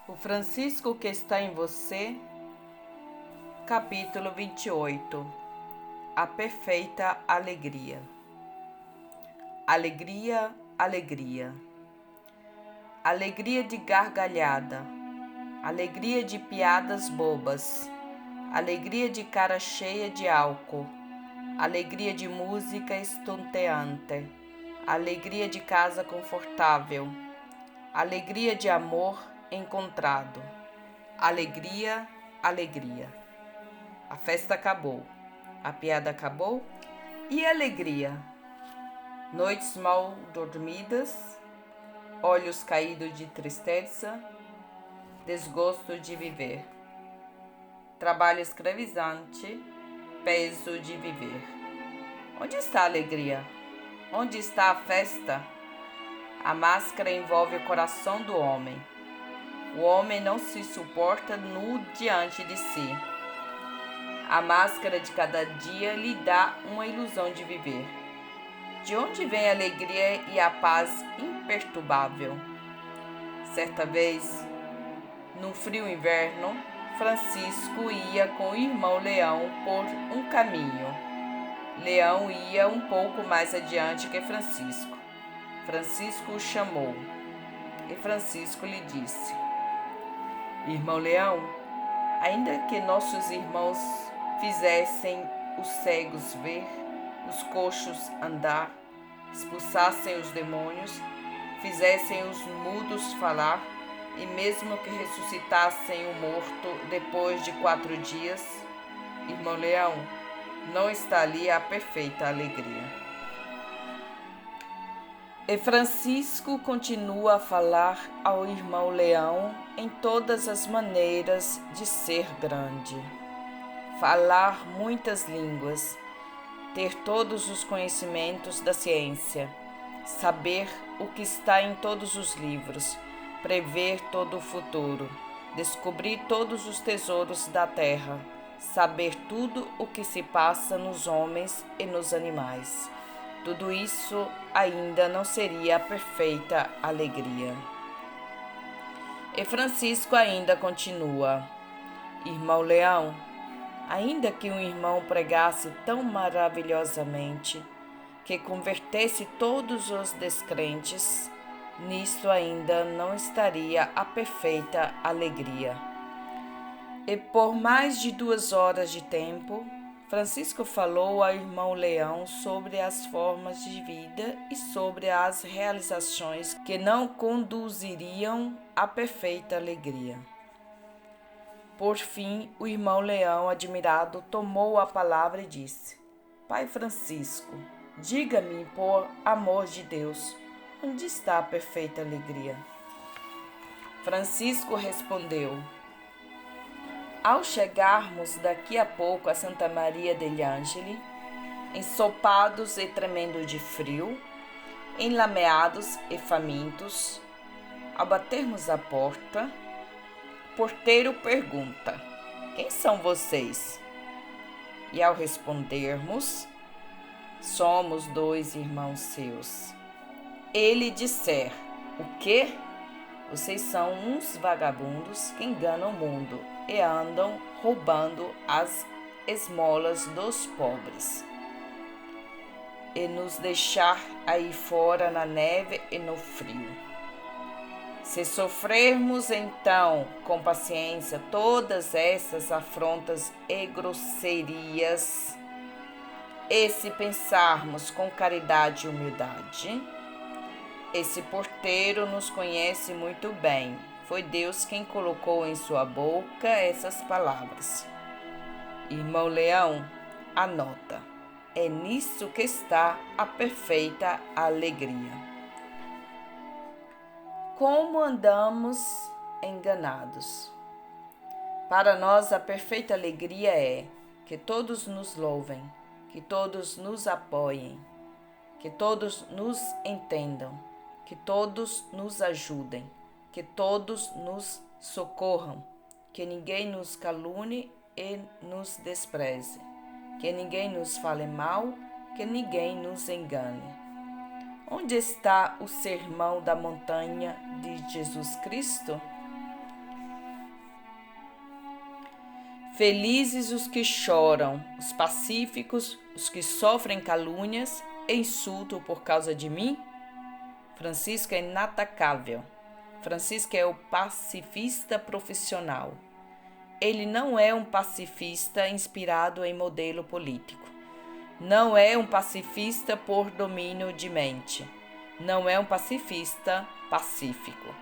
O Francisco que está em você, capítulo 28. A perfeita alegria. Alegria, alegria. Alegria de gargalhada. Alegria de piadas bobas. Alegria de cara cheia de álcool. Alegria de música estonteante. Alegria de casa confortável. Alegria de amor encontrado. Alegria, alegria. A festa acabou, a piada acabou e a alegria. Noites mal dormidas, olhos caídos de tristeza, desgosto de viver. Trabalho escravizante, peso de viver. Onde está a alegria? Onde está a festa? A máscara envolve o coração do homem. O homem não se suporta nu diante de si. A máscara de cada dia lhe dá uma ilusão de viver. De onde vem a alegria e a paz imperturbável? Certa vez, num frio inverno, Francisco ia com o irmão Leão por um caminho. Leão ia um pouco mais adiante que Francisco. Francisco o chamou e Francisco lhe disse: Irmão Leão, ainda que nossos irmãos fizessem os cegos ver, os coxos andar, expulsassem os demônios, fizessem os mudos falar, e mesmo que ressuscitassem o morto depois de 4 dias, irmão Leão, não está ali a perfeita alegria. E Francisco continua a falar ao irmão Leão em todas as maneiras de ser grande. Falar muitas línguas, ter todos os conhecimentos da ciência, saber o que está em todos os livros, prever todo o futuro, descobrir todos os tesouros da terra, saber tudo o que se passa nos homens e nos animais. Tudo isso ainda não seria a perfeita alegria. E Francisco ainda continua: Irmão Leão, ainda que um irmão pregasse tão maravilhosamente que convertesse todos os descrentes, nisto ainda não estaria a perfeita alegria. E por mais de 2 horas de tempo, Francisco falou ao irmão Leão sobre as formas de vida e sobre as realizações que não conduziriam à perfeita alegria. Por fim, o irmão Leão, admirado, tomou a palavra e disse: Pai Francisco, diga-me, por amor de Deus, onde está a perfeita alegria? Francisco respondeu: Ao chegarmos daqui a pouco a Santa Maria degli Angeli, ensopados e tremendo de frio, enlameados e famintos, ao batermos a porta, o porteiro pergunta: Quem são vocês? E ao respondermos: Somos 2 irmãos seus. Ele disser: O quê? Vocês são uns vagabundos que enganam o mundo e andam roubando as esmolas dos pobres. E nos deixar aí fora na neve e no frio. Se sofrermos então com paciência todas essas afrontas e grosserias, e se pensarmos com caridade e humildade, esse porteiro nos conhece muito bem. Foi Deus quem colocou em sua boca essas palavras. Irmão Leão, anota. É nisso que está a perfeita alegria. Como andamos enganados? Para nós, a perfeita alegria é que todos nos louvem, que todos nos apoiem, que todos nos entendam, que todos nos ajudem, que todos nos socorram, que ninguém nos calune e nos despreze, que ninguém nos fale mal, que ninguém nos engane. Onde está o sermão da montanha de Jesus Cristo? Felizes os que choram, os pacíficos, os que sofrem calúnias e insulto por causa de mim. Francisco é inatacável. Francisco é o pacifista profissional. Ele não é um pacifista inspirado em modelo político. Não é um pacifista por domínio de mente. Não é um pacifista pacífico.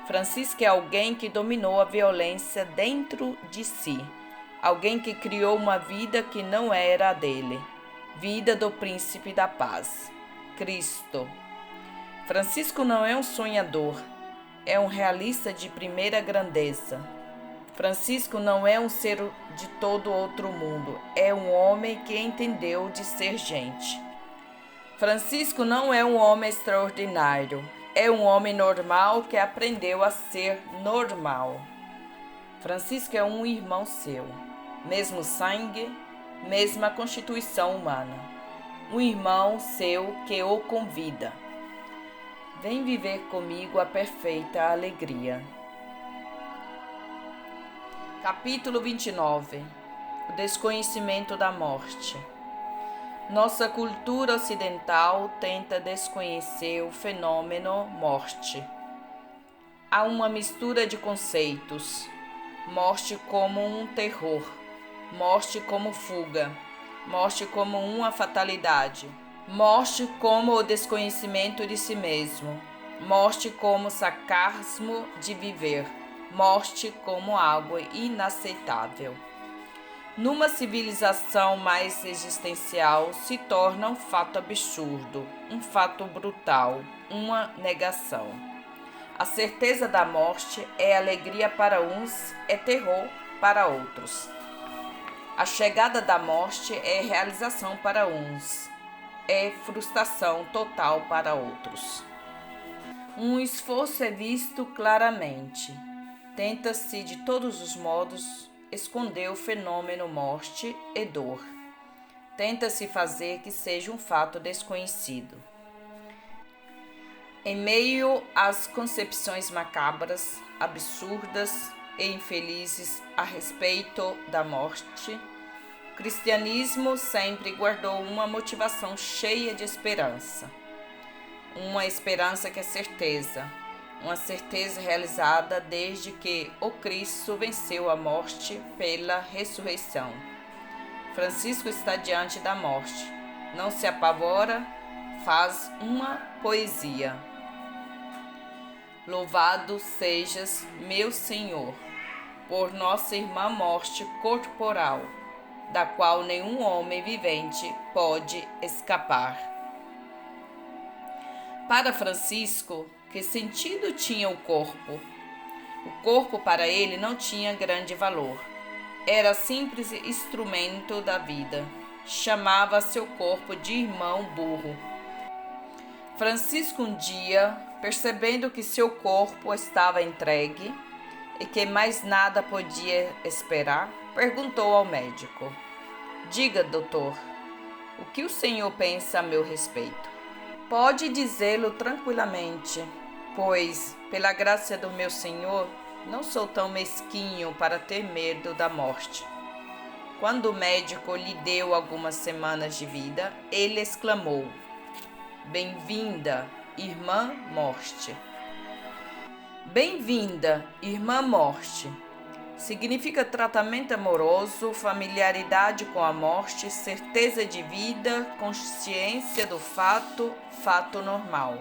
Francisco é alguém que dominou a violência dentro de si. Alguém que criou uma vida que não era a dele. Vida do príncipe da paz, Cristo. Francisco não é um sonhador, é um realista de primeira grandeza. Francisco não é um ser de todo outro mundo, é um homem que entendeu de ser gente. Francisco não é um homem extraordinário, é um homem normal que aprendeu a ser normal. Francisco é um irmão seu, mesmo sangue, mesma constituição humana. Um irmão seu que o convida. Vem viver comigo a perfeita alegria. Capítulo 29. O desconhecimento da morte. Nossa cultura ocidental tenta desconhecer o fenômeno morte. Há uma mistura de conceitos. Morte como um terror, morte como fuga, morte como uma fatalidade, morte como o desconhecimento de si mesmo, morte como sarcasmo de viver, morte como algo inaceitável. Numa civilização mais existencial, se torna um fato absurdo, um fato brutal, uma negação. A certeza da morte é alegria para uns, é terror para outros. A chegada da morte é realização para uns, é frustração total para outros. Um esforço é visto claramente. Tenta-se de todos os modos esconder o fenômeno morte e dor. Tenta-se fazer que seja um fato desconhecido. Em meio às concepções macabras, absurdas e infelizes a respeito da morte, o cristianismo sempre guardou uma motivação cheia de esperança. Uma esperança que é certeza, uma certeza realizada desde que o Cristo venceu a morte pela ressurreição. Francisco está diante da morte, não se apavora, faz uma poesia. Louvado sejas, meu Senhor, por nossa irmã morte corporal, da qual nenhum homem vivente pode escapar. Para Francisco, que sentido tinha o corpo? O corpo para ele não tinha grande valor. Era simples instrumento da vida. Chamava seu corpo de irmão burro. Francisco um dia, percebendo que seu corpo estava entregue e que mais nada podia esperar, perguntou ao médico: "Diga, doutor, o que o senhor pensa a meu respeito?" "Pode dizê-lo tranquilamente, pois, pela graça do meu Senhor, não sou tão mesquinho para ter medo da morte." Quando o médico lhe deu algumas semanas de vida, ele exclamou: "Bem-vinda, irmã morte." Bem-vinda, irmã morte. Significa tratamento amoroso, familiaridade com a morte, certeza de vida, consciência do fato, fato normal.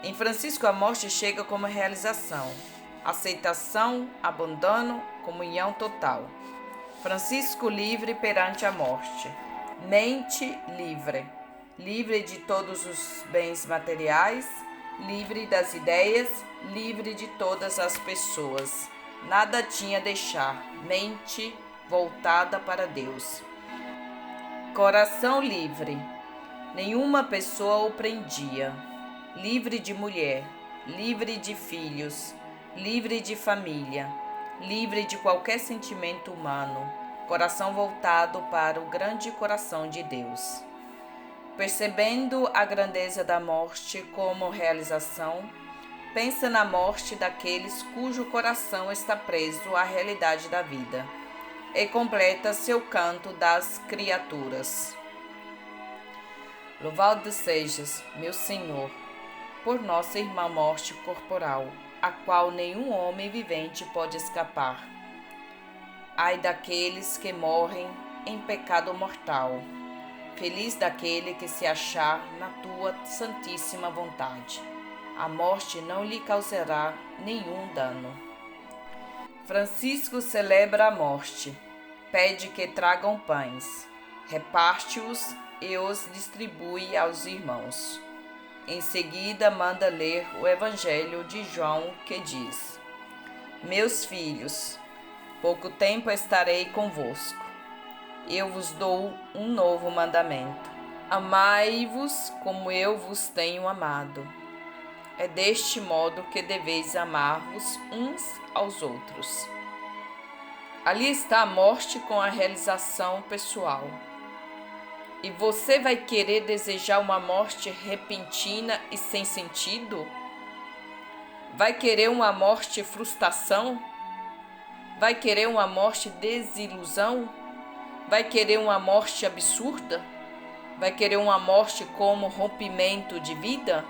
Em Francisco, a morte chega como realização, aceitação, abandono, comunhão total. Francisco livre perante a morte. Mente livre. Livre de todos os bens materiais, livre das ideias, livre de todas as pessoas. Nada tinha a deixar, mente voltada para Deus. Coração livre. Nenhuma pessoa o prendia. Livre de mulher, livre de filhos, livre de família, livre de qualquer sentimento humano. Coração voltado para o grande coração de Deus. Percebendo a grandeza da morte como realização, pensa na morte daqueles cujo coração está preso à realidade da vida. e completa seu canto das criaturas. Louvado sejas, meu Senhor, por nossa irmã morte corporal, a qual nenhum homem vivente pode escapar. Ai daqueles que morrem em pecado mortal. Feliz daquele que se achar na tua santíssima vontade. A morte não lhe causará nenhum dano. Francisco celebra a morte. Pede que tragam pães. Reparte-os e os distribui aos irmãos. Em seguida, manda ler o Evangelho de João, que diz: Meus filhos, pouco tempo estarei convosco. Eu vos dou um novo mandamento. Amai-vos como eu vos tenho amado. É deste modo que deveis amar-vos uns aos outros. Ali está a morte com a realização pessoal. E você vai querer desejar uma morte repentina e sem sentido? Vai querer uma morte frustração? Vai querer uma morte desilusão? Vai querer uma morte absurda? Vai querer uma morte como rompimento de vida?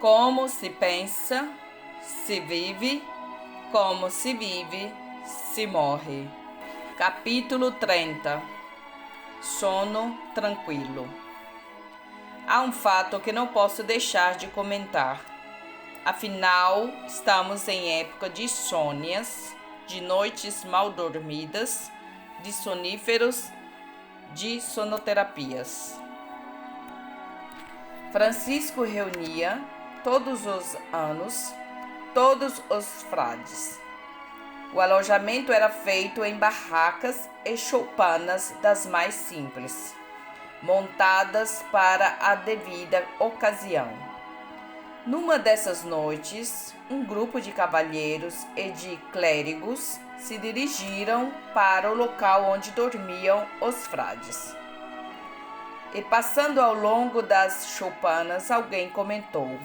Como se pensa, se vive, como se vive, se morre. Capítulo 30. Sono tranquilo. Há um fato que não posso deixar de comentar. Afinal, estamos em época de insônias, de noites mal dormidas, de soníferos, de sonoterapias. Francisco reunia, todos os anos, todos os frades. O alojamento era feito em barracas e choupanas das mais simples, montadas para a devida ocasião. Numa dessas noites, um grupo de cavalheiros e de clérigos se dirigiram para o local onde dormiam os frades. E passando ao longo das choupanas, alguém comentou: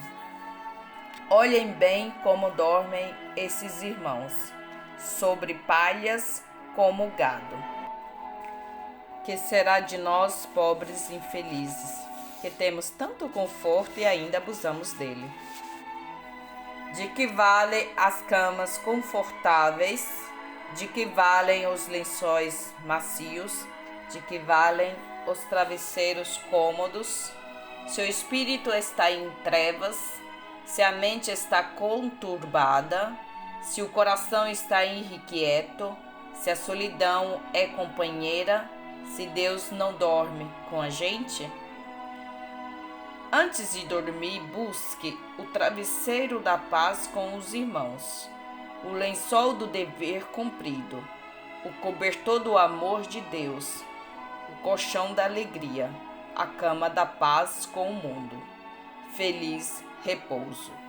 Olhem bem como dormem esses irmãos, sobre palhas como gado. Que será de nós, pobres infelizes, que temos tanto conforto e ainda abusamos dele? De que valem as camas confortáveis? De que valem os lençóis macios? De que valem os travesseiros cômodos? Se o espírito está em trevas, se a mente está conturbada, se o coração está irrequieto, se a solidão é companheira, se Deus não dorme com a gente? Antes de dormir, busque o travesseiro da paz com os irmãos, o lençol do dever cumprido, o cobertor do amor de Deus, o colchão da alegria, a cama da paz com o mundo. Feliz repouso.